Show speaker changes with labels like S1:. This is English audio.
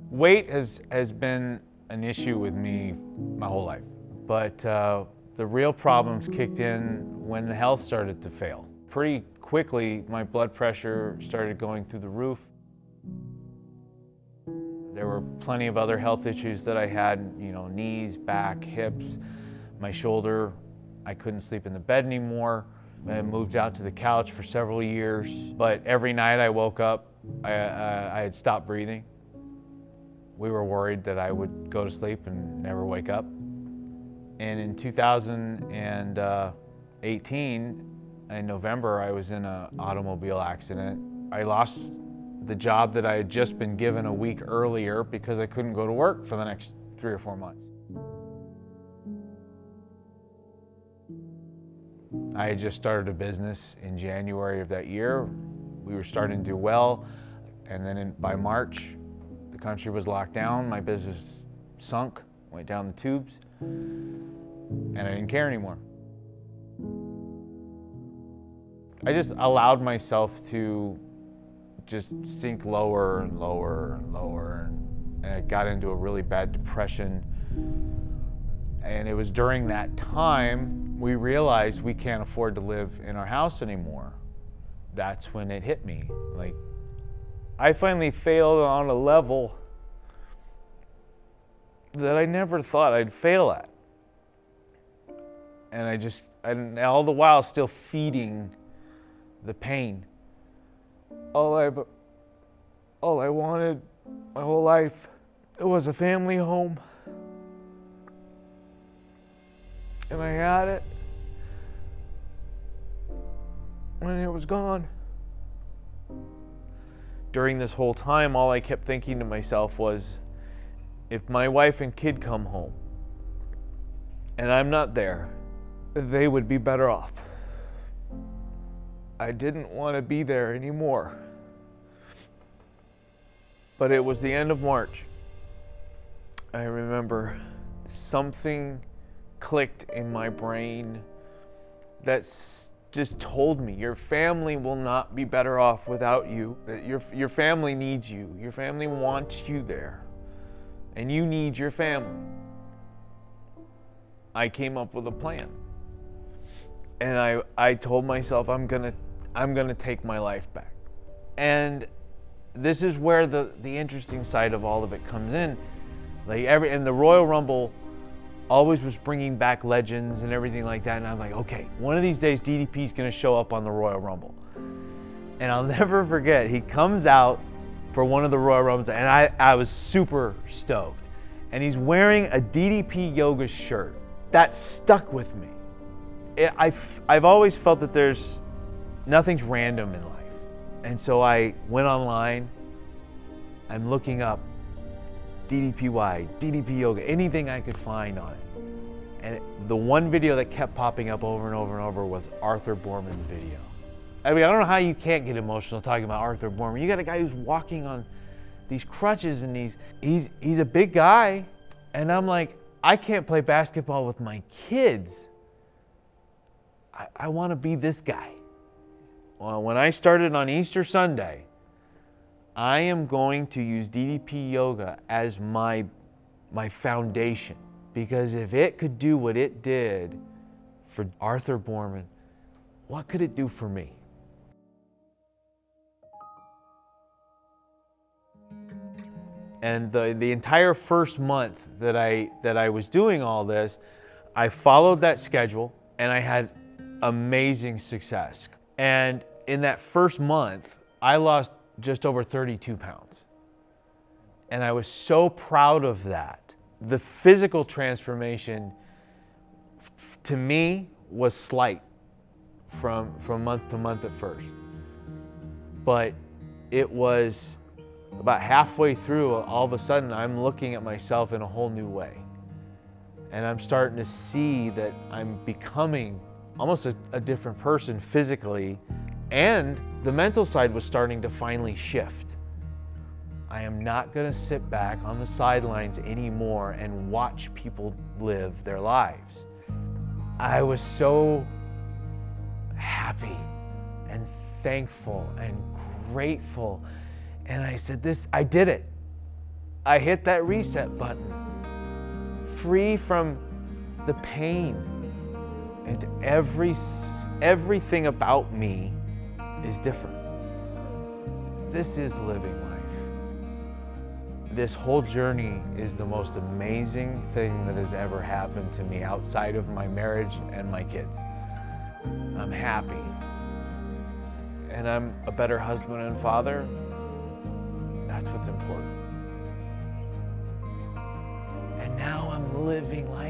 S1: Weight has been an issue with me my whole life, but the real problems kicked in when the health started to fail. Pretty quickly, my blood pressure started going through the roof. There were plenty of other health issues that I had, knees, back, hips, my shoulder. I couldn't sleep in the bed anymore. I moved out to the couch for several years, but every night I woke up, I had stopped breathing. We were worried that I would go to sleep and never wake up. And in 2018, in November, I was in an automobile accident. I lost the job that I had just been given a week earlier because I couldn't go to work for the next 3 or 4 months. I had just started a business in January of that year. We were starting to do well, and then by March, the country was locked down. My business sunk, went down the tubes, and I didn't care anymore. I just allowed myself to just sink lower and lower and lower, and I got into a really bad depression. And it was during that time we realized we can't afford to live in our house anymore. That's when it hit me. Like, I finally failed on a level that I never thought I'd fail at. And all the while still feeding the pain. All I wanted my whole life, it was a family home. And I had it, and it was gone. During this whole time, all I kept thinking to myself was, if my wife and kid come home, and I'm not there, they would be better off. I didn't want to be there anymore. But it was the end of March. I remember something clicked in my brain that just told me, your family will not be better off without you. That your family needs you. Your family wants you there. And you need your family. I came up with a plan. And I told myself I'm gonna take my life back. And this is where the interesting side of all of it comes in. And the Royal Rumble always was bringing back legends and everything like that, and I'm like, okay, one of these days DDP's gonna show up on the Royal Rumble. And I'll never forget, he comes out for one of the Royal Rumbles, and I was super stoked. And he's wearing a DDP Yoga shirt. That stuck with me. I've always felt that nothing's random in life. And so I went online, I'm looking up DDPY, DDP Yoga, anything I could find on it. And the one video that kept popping up over and over and over was Arthur Boorman's video. I mean, I don't know how you can't get emotional talking about Arthur Boorman. You got a guy who's walking on these crutches, and he's a big guy. And I'm like, I can't play basketball with my kids. I want to be this guy. Well, when I started on Easter Sunday, I am going to use DDP Yoga as my foundation, because if it could do what it did for Arthur Boorman, what could it do for me? And the entire first month that I was doing all this, I followed that schedule, and I had amazing success. And in that first month, I lost just over 32 pounds. And I was so proud of that. The physical transformation to me was slight from month to month at first. But it was about halfway through, all of a sudden I'm looking at myself in a whole new way. And I'm starting to see that I'm becoming almost a different person physically, and the mental side was starting to finally shift. I am not going to sit back on the sidelines anymore and watch people live their lives. I was so happy and thankful and grateful. And I said, I did it. I hit that reset button. Free from the pain. And everything about me is different. This is living life. This whole journey is the most amazing thing that has ever happened to me outside of my marriage and my kids. I'm happy. And I'm a better husband and father. That's what's important. And now I'm living life.